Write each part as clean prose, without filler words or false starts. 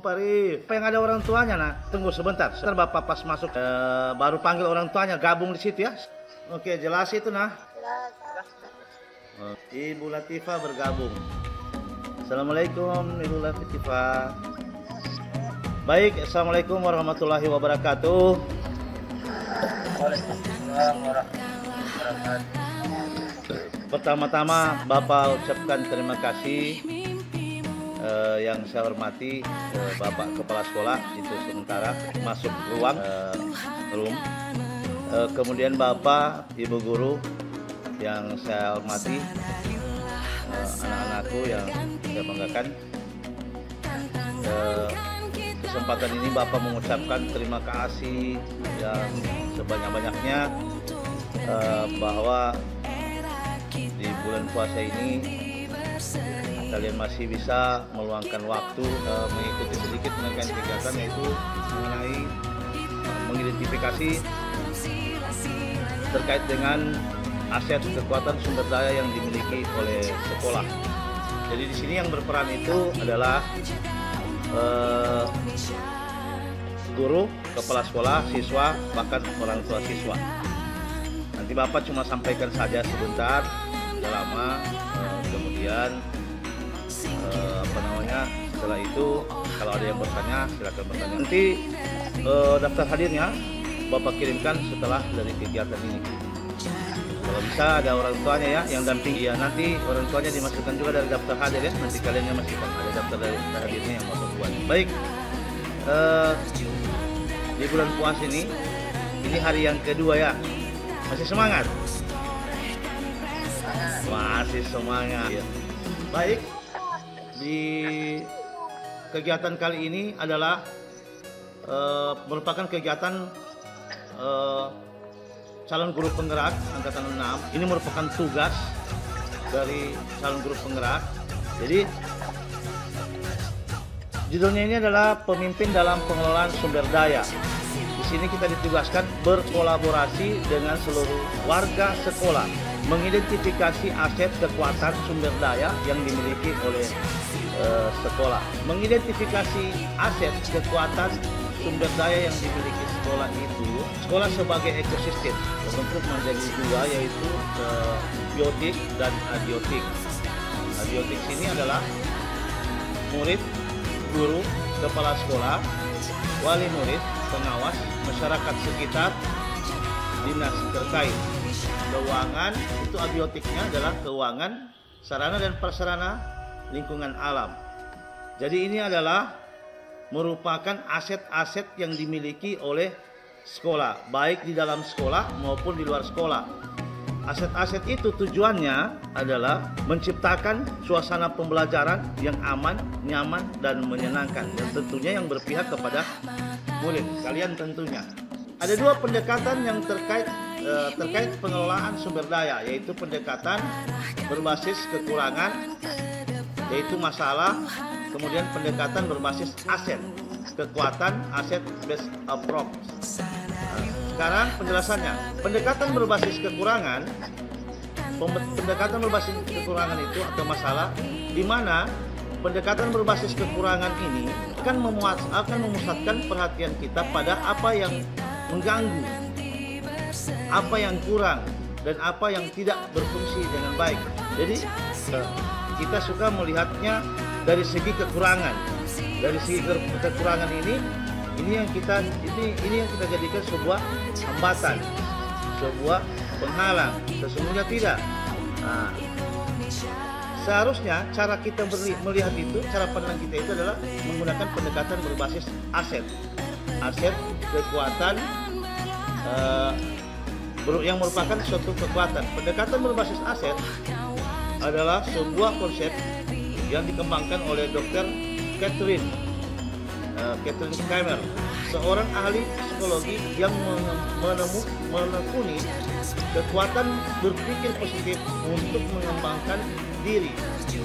Pari. Apa yang ada orang tuanya, nah? Tunggu sebentar. Sebentar Bapak pas masuk baru panggil orang tuanya gabung di situ ya. Oke, jelas itu nah. Ibu Latifah bergabung. Assalamualaikum Ibu Latifah. Baik, assalamualaikum warahmatullahi wabarakatuh. Waalaikumsalam warahmatullahi wabarakatuh. Pertama-tama Bapak ucapkan terima kasih yang saya hormati Bapak Kepala Sekolah itu sementara masuk ruang room. Kemudian Bapak Ibu Guru yang saya hormati, anak-anakku yang saya banggakan. Kesempatan ini Bapak mengucapkan terima kasih yang sebanyak-banyaknya bahwa di bulan puasa ini kalian masih bisa meluangkan waktu mengikuti sedikit mengenai kegiatan, yaitu mengenai mengidentifikasi terkait dengan aset kekuatan sumber daya yang dimiliki oleh sekolah. Jadi di sini yang berperan itu adalah guru, kepala sekolah, siswa, bahkan orang tua siswa. Nanti Bapak cuma sampaikan saja sebentar, tidak lama, kemudian setelah itu kalau ada yang bertanya silakan bertanya. Nanti daftar hadirnya Bapak kirimkan setelah dari kegiatan ini. Kalau bisa ada orang tuanya ya yang dampingi ya, nanti orang tuanya dimasukkan juga dari daftar hadir ya. Nanti kalian yang masukkan ada daftar dari hadirnya yang Bapak buat. Baik, di bulan puasa ini hari yang kedua ya. Masih semangat? Masih semangat. Ya. Baik, di kegiatan kali ini adalah merupakan kegiatan calon guru penggerak angkatan 6. Ini merupakan tugas dari calon guru penggerak. Jadi judulnya ini adalah pemimpin dalam pengelolaan sumber daya. Di sini kita ditugaskan berkolaborasi dengan seluruh warga sekolah, mengidentifikasi aset kekuatan sumber daya yang dimiliki oleh sekolah. Mengidentifikasi aset kekuatan sumber daya yang dimiliki sekolah itu, sekolah sebagai ekosistem terbentuk menjadi dua, yaitu biotik dan abiotik. Abiotik ini adalah murid, guru, kepala sekolah, wali murid, pengawas, masyarakat sekitar, dinas terkait. Keuangan itu abiotiknya adalah keuangan, sarana dan prasarana lingkungan alam. Jadi ini adalah merupakan aset-aset yang dimiliki oleh sekolah, baik di dalam sekolah maupun di luar sekolah. Aset-aset itu tujuannya adalah menciptakan suasana pembelajaran yang aman, nyaman, dan menyenangkan, dan tentunya yang berpihak kepada murid kalian tentunya. Ada dua pendekatan yang terkait pengelolaan sumber daya, yaitu pendekatan berbasis kekurangan, yaitu masalah, kemudian pendekatan berbasis aset, kekuatan, aset based approach. Sekarang penjelasannya, pendekatan berbasis kekurangan itu atau masalah, di mana pendekatan berbasis kekurangan ini akan memusatkan perhatian kita pada apa yang mengganggu, apa yang kurang, dan apa yang tidak berfungsi dengan baik. Jadi kita suka melihatnya dari segi kekurangan. Dari segi kekurangan ini yang kita jadikan sebuah hambatan, sebuah penghalang. Sesungguhnya tidak. Nah, seharusnya cara kita melihat itu, cara pandang kita itu adalah menggunakan pendekatan berbasis aset, kekuatan yang merupakan suatu kekuatan. Pendekatan berbasis aset adalah sebuah konsep yang dikembangkan oleh Dr. Catherine Kramer, seorang ahli psikologi yang menekuni kekuatan berpikir positif untuk mengembangkan diri.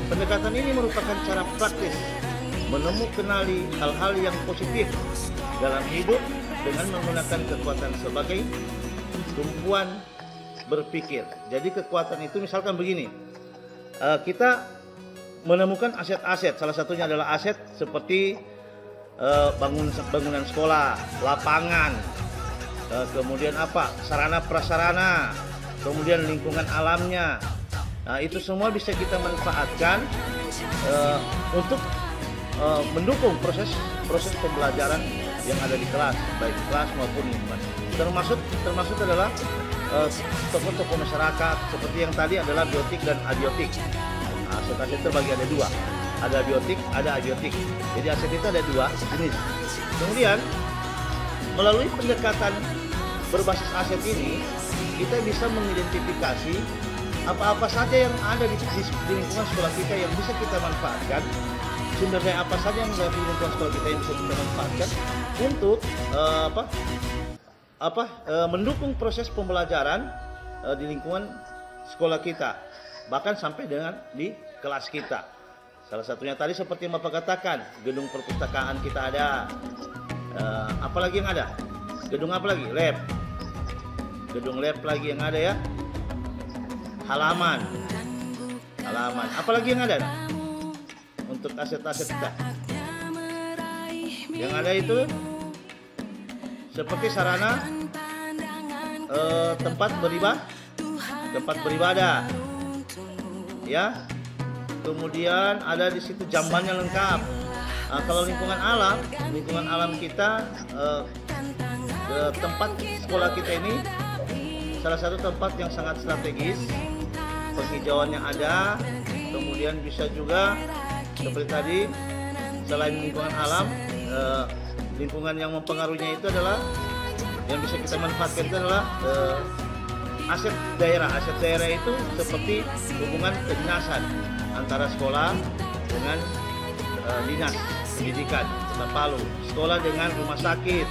Pendekatan ini merupakan cara praktis menemukanali hal-hal yang positif dalam hidup dengan menggunakan kekuatan sebagai tumpuan berpikir. Jadi kekuatan itu misalkan begini, kita menemukan aset-aset, salah satunya adalah aset seperti bangunan sekolah, lapangan, kemudian sarana prasarana, kemudian lingkungan alamnya. Nah, itu semua bisa kita manfaatkan untuk mendukung proses pembelajaran yang ada di kelas, baik kelas maupun lingkungan. Termasuk adalah tokoh-tokoh masyarakat seperti yang tadi adalah biotik dan abiotik. Aset terbagi ada dua, ada biotik, ada abiotik. Jadi aset itu ada dua jenis. Kemudian melalui pendekatan berbasis aset ini, kita bisa mengidentifikasi apa-apa saja yang ada di lingkungan sekolah kita yang bisa kita manfaatkan, sumber daya apa saja yang ada di lingkungan sekolah kita yang bisa kita manfaatkan untuk mendukung proses pembelajaran di lingkungan sekolah kita, bahkan sampai dengan di kelas kita. Salah satunya tadi seperti yang Bapak katakan, gedung perpustakaan kita ada. Apalagi yang ada? Gedung apa lagi? Lab. Gedung lab lagi yang ada ya. Halaman. Apalagi yang ada untuk aset-aset kita? Yang ada itu seperti sarana tempat beribadah, ya. Kemudian ada di situ jambannya lengkap. Nah, kalau lingkungan alam kita, tempat sekolah kita ini salah satu tempat yang sangat strategis. Penghijauannya ada, kemudian bisa juga seperti tadi, selain lingkungan alam, lingkungan yang mempengaruhinya itu adalah yang bisa kita manfaatkan itu adalah aset daerah. Aset daerah itu seperti hubungan kedinasan antara sekolah dengan dinas pendidikan Kota Palu, sekolah dengan rumah sakit,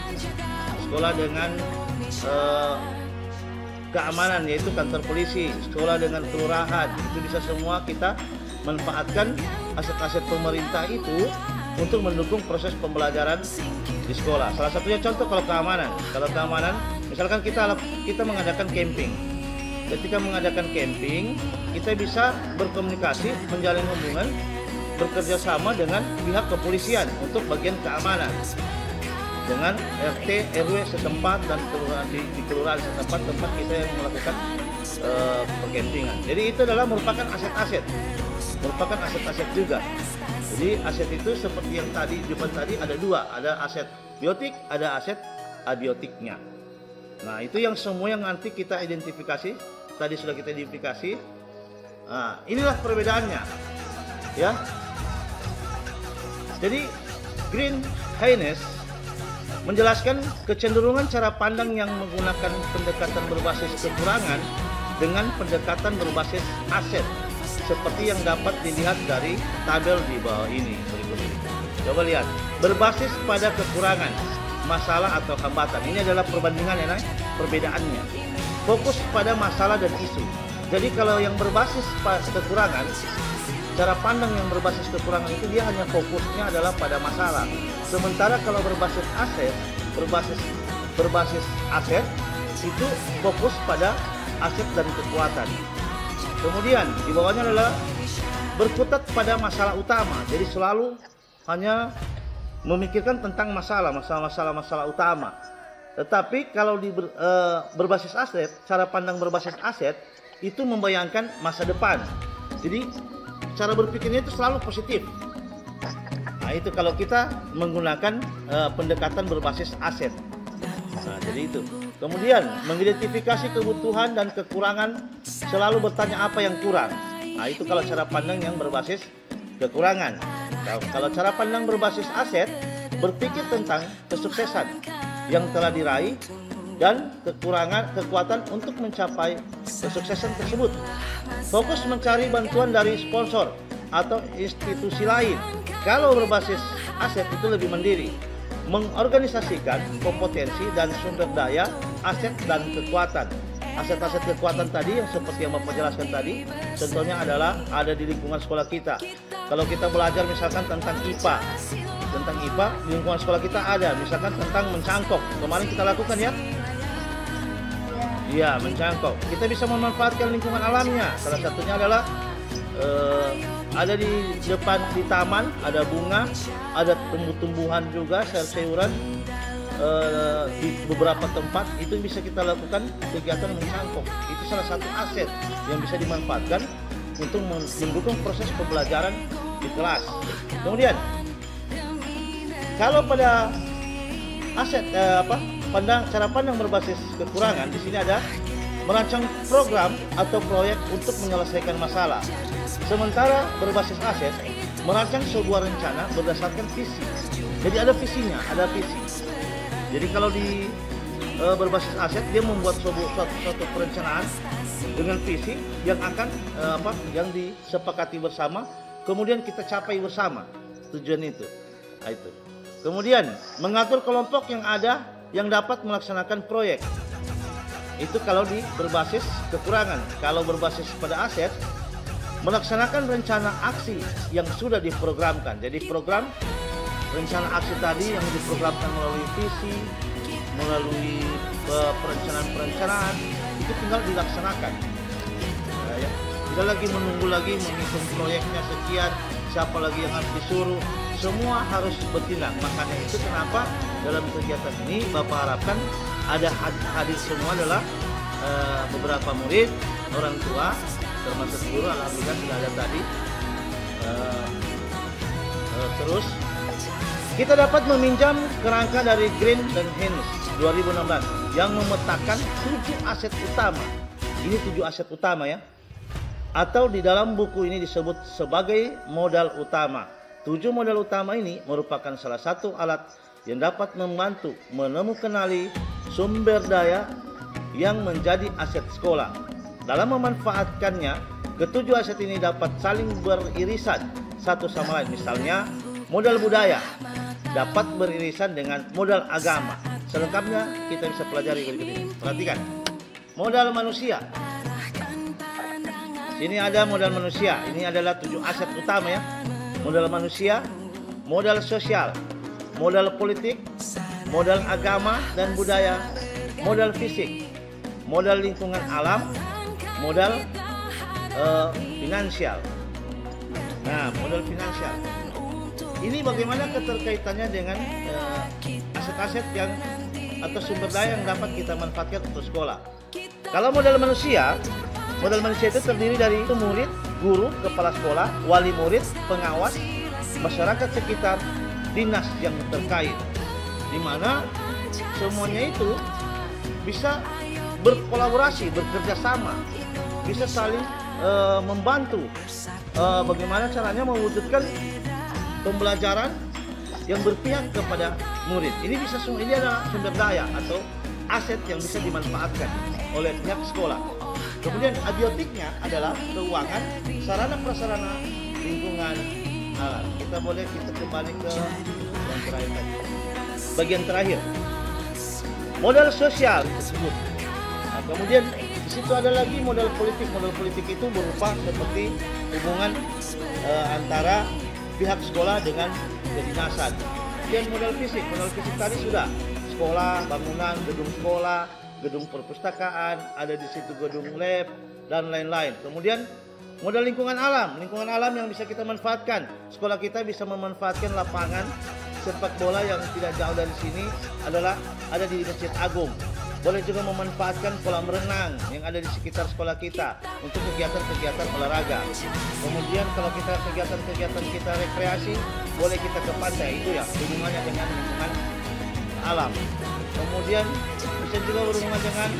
sekolah dengan keamanan yaitu kantor polisi, sekolah dengan kelurahan. Itu bisa semua kita manfaatkan aset-aset pemerintah itu untuk mendukung proses pembelajaran di sekolah. Salah satunya contoh kalau keamanan. Kalau keamanan, misalkan kita mengadakan camping. Ketika mengadakan camping, kita bisa berkomunikasi, menjalin hubungan, bekerja sama dengan pihak kepolisian untuk bagian keamanan. Dengan RT, RW setempat dan kelurahan di kelurahan setempat tempat kita yang melakukan percampingan. Jadi itu adalah merupakan aset-aset juga. Jadi aset itu seperti yang tadi depan tadi ada dua, ada aset biotik, ada aset abiotiknya. Nah, itu yang semua yang nanti kita identifikasi. Tadi sudah kita identifikasi. Nah, inilah perbedaannya, ya. Jadi Green Haynes menjelaskan kecenderungan cara pandang yang menggunakan pendekatan berbasis kekurangan dengan pendekatan berbasis aset, seperti yang dapat dilihat dari tabel di bawah ini berikut ini. Coba lihat, berbasis pada kekurangan, masalah atau hambatan. Ini adalah perbandingan ya, perbedaannya. Fokus pada masalah dan isu. Jadi kalau yang berbasis pada kekurangan, cara pandang yang berbasis kekurangan itu dia hanya fokusnya adalah pada masalah. Sementara kalau berbasis aset itu fokus pada aset dan kekuatan. Kemudian di bawahnya adalah berkutat pada masalah utama. Jadi selalu hanya memikirkan tentang masalah utama. Tetapi kalau di berbasis aset, cara pandang berbasis aset itu membayangkan masa depan. Jadi cara berpikirnya itu selalu positif. Nah, itu kalau kita menggunakan pendekatan berbasis aset. Nah, jadi itu. Kemudian mengidentifikasi kebutuhan dan kekurangan, selalu bertanya apa yang kurang. Nah, itu kalau cara pandang yang berbasis kekurangan. Kalau cara pandang berbasis aset, berpikir tentang kesuksesan yang telah diraih dan kekuatan untuk mencapai kesuksesan tersebut. Fokus mencari bantuan dari sponsor atau institusi lain. Kalau berbasis aset itu lebih mandiri, mengorganisasikan kompetensi dan sumber daya aset dan kekuatan. Aset-aset kekuatan tadi yang seperti yang Bapak jelaskan tadi, contohnya adalah ada di lingkungan sekolah kita. Kalau kita belajar misalkan tentang IPA, di lingkungan sekolah kita ada misalkan tentang mencangkok. Kemarin kita lakukan ya. Iya, mencangkok. Kita bisa memanfaatkan lingkungan alamnya. Salah satunya adalah ada di depan di taman, ada bunga, ada tumbuh-tumbuhan juga, sayur-sayuran. Di beberapa tempat itu bisa kita lakukan kegiatan mencangkok. Itu salah satu aset yang bisa dimanfaatkan untuk mendukung proses pembelajaran di kelas. Kemudian kalau pada aset cara pandang berbasis kekurangan, di sini ada merancang program atau proyek untuk menyelesaikan masalah. Sementara berbasis aset merancang sebuah rencana berdasarkan visi. Jadi ada visinya, ada visi. Jadi kalau di berbasis aset dia membuat suatu perencanaan dengan visi yang akan yang disepakati bersama, kemudian kita capai bersama tujuan itu. Nah, itu. Kemudian mengatur kelompok yang ada yang dapat melaksanakan proyek. Itu kalau di berbasis kekurangan. Kalau berbasis pada aset, melaksanakan rencana aksi yang sudah diprogramkan. Jadi program rencana aksi tadi yang diprogramkan melalui visi, melalui perencanaan itu tinggal dilaksanakan. Nah, ya. Tidak lagi menunggu lagi menghitung proyeknya sekian, siapa lagi yang harus disuruh, semua harus bertindak. Makanya itu kenapa dalam kegiatan ini Bapak harapkan ada hadir semua adalah beberapa murid, orang tua, termasuk guru. Alhamdulillah sudah ada tadi. Terus kita dapat meminjam kerangka dari Green dan Haynes 2016 yang memetakan 7 aset utama. Ini 7 aset utama ya. Atau di dalam buku ini disebut sebagai modal utama. 7 modal utama ini merupakan salah satu alat yang dapat membantu menemukan sumber daya yang menjadi aset sekolah. Dalam memanfaatkannya, ketujuh aset ini dapat saling beririsan satu sama lain. Misalnya, modal budaya dapat beririsan dengan modal agama. Selengkapnya kita bisa pelajari berikut ini. Perhatikan. Modal manusia. Sini ada modal manusia. Ini adalah 7 aset utama ya. Modal manusia, modal sosial, modal politik, modal agama dan budaya, modal fisik, modal lingkungan alam, modal finansial. Nah, modal finansial. Ini bagaimana keterkaitannya dengan aset-aset yang atau sumber daya yang dapat kita manfaatkan untuk sekolah. Kalau modal manusia itu terdiri dari murid, guru, kepala sekolah, wali murid, pengawas, masyarakat sekitar, dinas yang terkait, di mana semuanya itu bisa berkolaborasi, bekerja sama, bisa saling membantu. Bagaimana caranya mewujudkan pembelajaran yang berpihak kepada murid. Ini adalah sumber daya atau aset yang bisa dimanfaatkan oleh pihak sekolah. Kemudian abiotiknya adalah keuangan, sarana prasarana, lingkungan alam. Kita kembali ke yang terakhir tadi. Bagian terakhir, modal sosial tersebut. Nah, kemudian di situ ada lagi modal politik. Modal politik itu berupa seperti hubungan antara pihak sekolah dengan kedinasan. Dan modal fisik tadi sudah sekolah, bangunan, gedung sekolah, gedung perpustakaan, ada di situ gedung lab dan lain-lain. Kemudian modal lingkungan alam yang bisa kita manfaatkan. Sekolah kita bisa memanfaatkan lapangan sepak bola yang tidak jauh dari sini ada di Masjid Agung. Boleh juga memanfaatkan kolam renang yang ada di sekitar sekolah kita untuk kegiatan-kegiatan olahraga. Kemudian kalau kegiatan-kegiatan kita rekreasi, boleh kita ke pantai, itu ya hubungannya dengan lingkungan alam. Kemudian bisa juga berhubungan dengan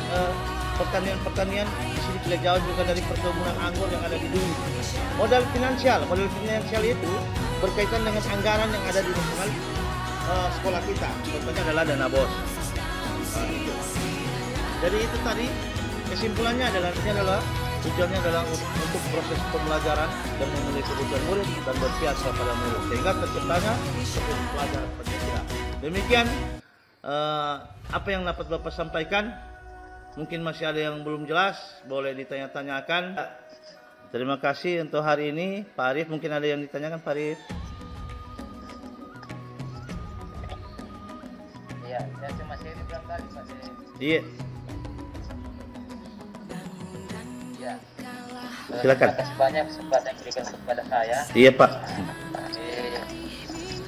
pertanian. Di sini tidak jauh juga dari perkebunan anggur yang ada di Duri. Modal finansial itu berkaitan dengan anggaran yang ada di lingkungan sekolah kita. Contohnya adalah dana BOS. Jadi itu tadi kesimpulannya adalah tujuannya adalah untuk proses pembelajaran dan memenuhi kebutuhan murid dan berpihak kepada murid sehingga terciptanya proses pelajaran Pancasila. Demikian apa yang dapat Bapak sampaikan. Mungkin masih ada yang belum jelas, boleh ditanya-tanyakan. Terima kasih untuk hari ini, Pak Arif. Mungkin ada yang ditanyakan, Pak Arif. Iya, saya cuma share barangkali Pak. Iya. Ya. Silakan. Terima kasih banyak kesempatan yang diberikan kepada saya. Iya Pak.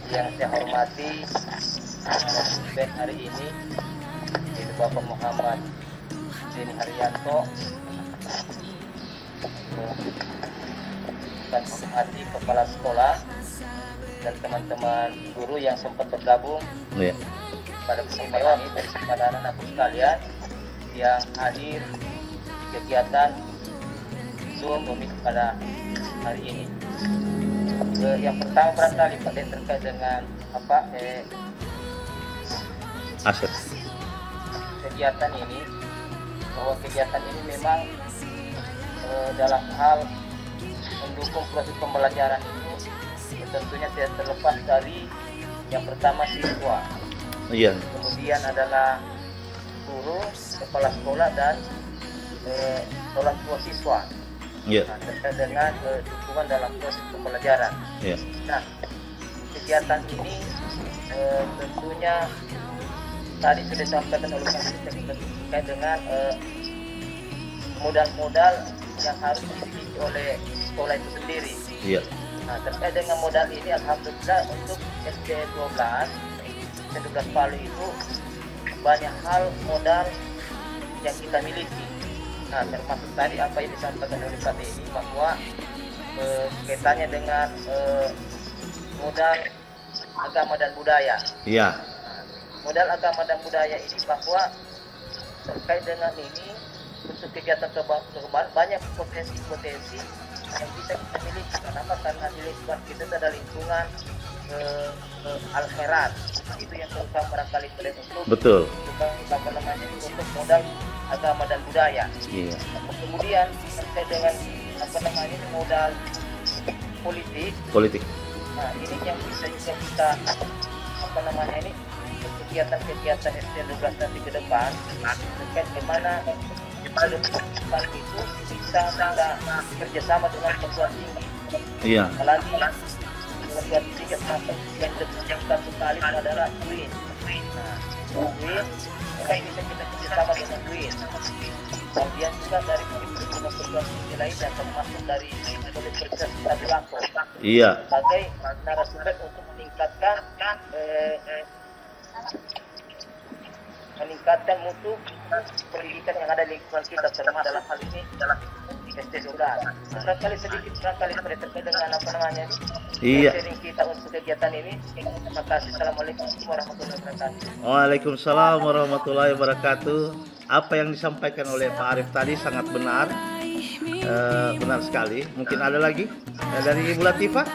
Yang saya hormati Ben hari ini yaitu Bapak Muhammad Denny Haryanto, dan hormati kepala sekolah dan teman-teman guru yang sempat bergabung Iya. pada kesempatan ini, kepada anak-anakku sekalian yang hadir di kegiatan Zoom pada hari ini. Yang pertama barangkali terkait dengan Aset. kegiatan ini, bahwa kegiatan ini memang dalam hal mendukung proses pembelajaran itu tentunya tidak terlepas dari yang pertama siswa, Iya. kemudian adalah guru, kepala sekolah, dan orang tua siswa. Iya. Nah, terkait dengan dukungan dalam proses pembelajaran. Iya. Nah, kegiatan ini tentunya tadi sudah disampaikan oleh Pak Dirjen terkait dengan modal-modal yang harus dimiliki oleh sekolah itu sendiri. Iya. Nah, terkait dengan modal ini, alhamdulillah untuk SD 12 Palu itu banyak hal modal yang kita miliki. Nah, termasuk tadi apa yang disampaikan oleh Pak Denny bahwa kaitannya dengan modal agama dan budaya. Iya. Modal agama dan budaya ini bahwa terkait dengan ini untuk kegiatan kebanggaan banyak potensi-potensi yang bisa kita miliki. Kenapa? Karena di lingkungan kita ada lingkungan al-khairat. Itu yang terutama barangkali untuk Betul. untuk modal agama dan budaya. Iya. Kemudian terkait dengan modal politik. Nah, ini yang bisa juga kita kegiatan SD 12 nanti ke depan terkait bagaimana depan itu bisa kita kerjasama dengan perguruan tinggi. Iya. Apalagi perguruan tinggi yang kita sekali adalah UIN. Nah, UIN kita bisa kita kerjasama dengan UIN. Kemudian juga dari perguruan tinggi lain dan termasuk dari Universitas Tadulako. Iya. Sebagai narasumber untuk meningkatkan mutu pendidikan yang ada di lingkungan kita, termasuk dalam hal ini adalah SD 12. Barangkali sedikit terkait dengan Iya. sharing kita untuk kegiatan ini. Terima kasih. Assalamualaikum warahmatullahi wabarakatuh. Waalaikumsalam warahmatullahi wabarakatuh. Apa yang disampaikan oleh Pak Arif tadi sangat benar. Benar sekali. Mungkin ada lagi dari Ibu Latifah?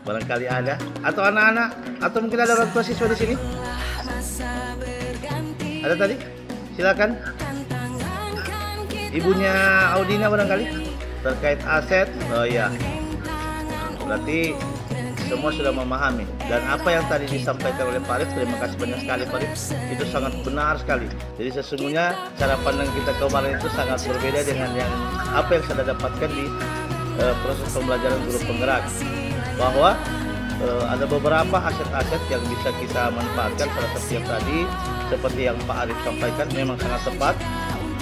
Barangkali ada, atau anak-anak, atau mungkin ada orang tua siswa di sini? Ada tadi? Silakan. Ibunya Audina barangkali terkait aset. Oh iya. Berarti semua sudah memahami, dan apa yang tadi disampaikan oleh Pak Arif, terima kasih banyak sekali Pak Arif, itu sangat benar sekali. Jadi sesungguhnya cara pandang kita kemarin itu sangat berbeda dengan yang apa yang saya dapatkan di proses pembelajaran guru penggerak, bahwa ada beberapa aset-aset yang bisa kita manfaatkan. Salah satu yang tadi seperti yang Pak Arif sampaikan memang sangat tepat,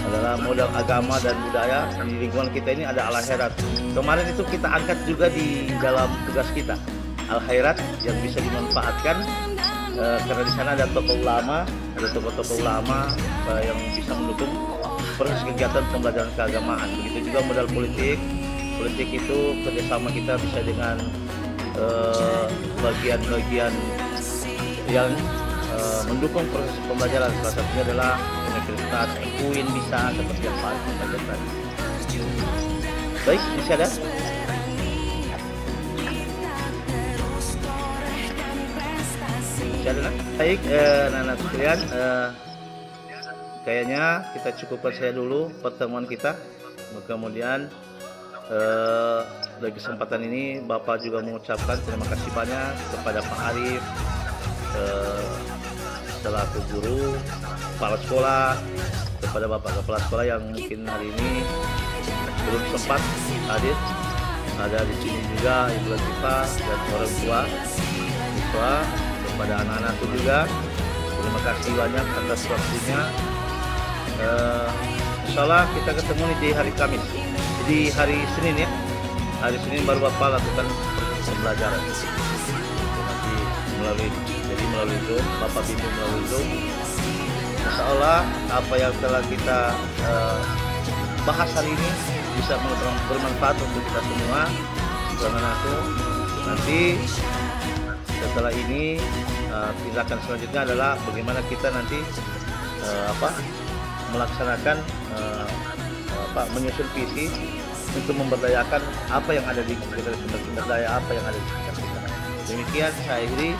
adalah modal agama dan budaya. Di lingkungan kita ini ada al-khairat. Kemarin itu kita angkat juga di dalam tugas kita, al-khairat yang bisa dimanfaatkan, karena di sana ada tokoh ulama, ada tokoh-tokoh ulama yang bisa mendukung proses kegiatan pembelajaran keagamaan. Begitu juga modal politik itu kerjasama kita bisa dengan bagian-bagian yang mendukung proses pembelajaran. Salah satunya adalah Universitas UIN, bisa seperti yang Pak sampaikan tadi. Baik, masih ada? Masih ada? Baik, anak-anak sekalian, kayaknya kita cukupkan saya dulu pertemuan kita. Kemudian dari kesempatan ini Bapak juga mengucapkan terima kasih banyak kepada Pak Arif selaku guru, kepala sekolah, kepada Bapak kepala sekolah yang mungkin hari ini belum sempat hadir. Ada di sini juga Ibu Latifah dan orang tua siswa, kepada anak-anakku juga terima kasih banyak atas waktunya. Insya Allah kita ketemu nih di hari Kamis. Jadi hari Senin ya. Hari Senin baru Bapak lakukan proses pembelajaran. Nanti melalui Zoom, Bapak bimbing melalui Zoom. Insya Allah apa yang telah kita bahas hari ini bisa bermanfaat untuk kita semua. Nanti setelah ini tindakan selanjutnya adalah bagaimana kita nanti melaksanakan menyusun visi untuk memberdayakan apa yang ada di sekitar sumber daya apa yang ada di sekitar kita. Demikian saya akhiri.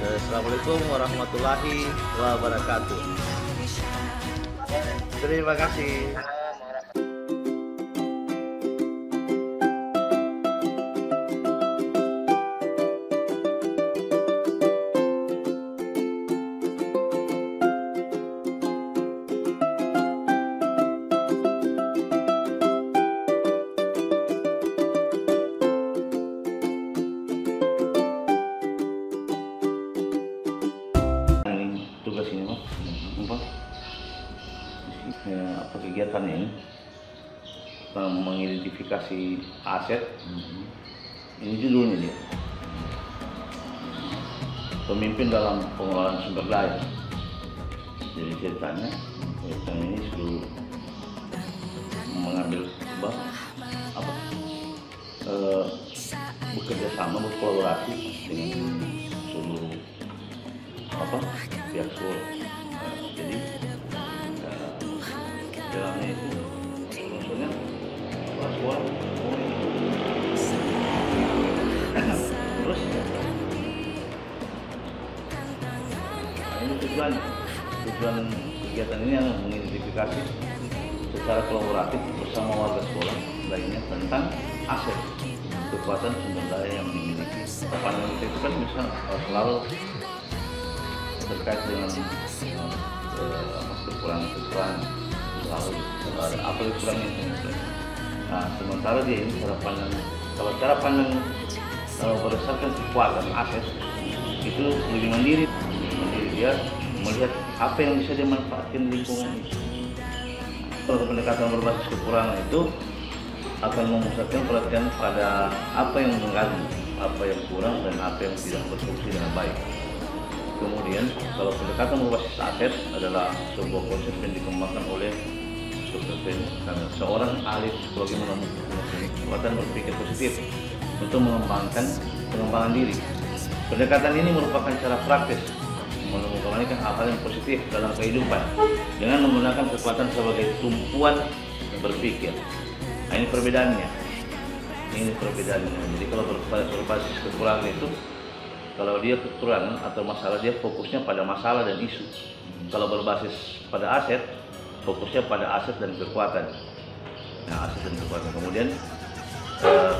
Assalamualaikum warahmatullahi wabarakatuh. Terima kasih. Tugas ini apa kegiatannya ini mengidentifikasi aset. Ini judulnya dia, pemimpin dalam pengelolaan sumber daya. Jadi ceritanya ini sudah mengambil bekerja sama, berkolaborasi dengan seluruh pihak sekolah. Jadi jalannya itu maksudnya sekolah terus ini tujuan kegiatan ini yang mengidentifikasi secara kolaboratif bersama warga sekolah lainnya tentang aset kekuatan sumber daya yang dimiliki. Pandangan kita itu kan bisa selalu terkait dengan kekurangan selalu ada apa kurangnya. Nah, sementara dia ini cara pandang berdasarkan kekuatan aset itu lebih mandiri dia melihat apa yang bisa dia manfaatkan di lingkungan itu. Kalau pendekatan berbasis kekurangan itu akan memusatkan perhatian pada apa yang mengganggu, apa yang kurang dan apa yang tidak berfungsi dengan baik. Kemudian kalau pendekatan berbasis aset adalah sebuah konsep yang dikembangkan oleh seorang ahli psikologi menemukan kekuatan berpikir positif untuk pengembangan diri. Pendekatan ini merupakan cara praktis menemukan hal-hal yang positif dalam kehidupan dengan menggunakan kekuatan sebagai tumpuan berpikir. Nah, ini perbedaannya. Jadi kalau berbasis kekurangan itu, kalau dia kekurangan atau masalah, dia fokusnya pada masalah dan isu. Kalau berbasis pada aset, fokusnya pada aset dan kekuatan. Nah, aset dan kekuatan. Kemudian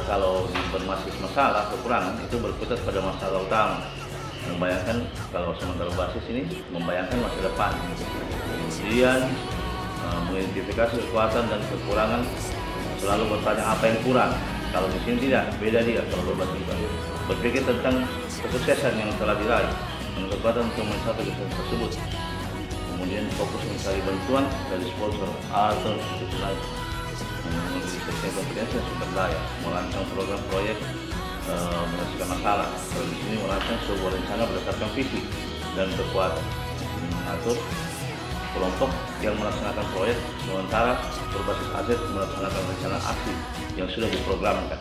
kalau berbasis masalah, kekurangan itu berkutat pada masalah utama. Membayangkan, kalau sementara basis ini membayangkan masa depan. Kemudian mengidentifikasi kekuatan dan kekurangan, selalu bertanya apa yang kurang. Kalau di sini tidak, beda dia. Kalau berbasis berpikir tentang kesuksesan yang telah diraih dan kekuatan untuk mencapai kesuksesan tersebut. Kemudian fokus mencari bantuan dari sponsor atau institusi lain, menginvestasi kompetensi dan sumber daya, merancang program proyek, menyelesaikan masalah. Kalau di sini merancang sebuah rencana berdasarkan visi dan kekuatan, mengatur kelompok yang melaksanakan proyek, sementara berbasis aset melaksanakan rencana aksi yang sudah diprogramkan.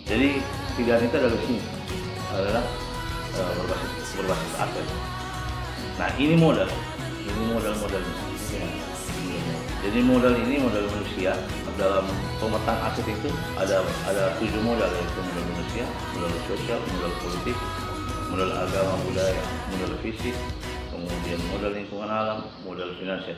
Jadi pilihan itu adalah sini adalah berbasis aset. Nah, ini modal. Jadi modal manusia dalam pemetaan aset itu ada 7 modal, yaitu modal manusia, modal sosial, modal politik, modal agama budaya, modal fisik, kemudian modal lingkungan alam, modal finansial.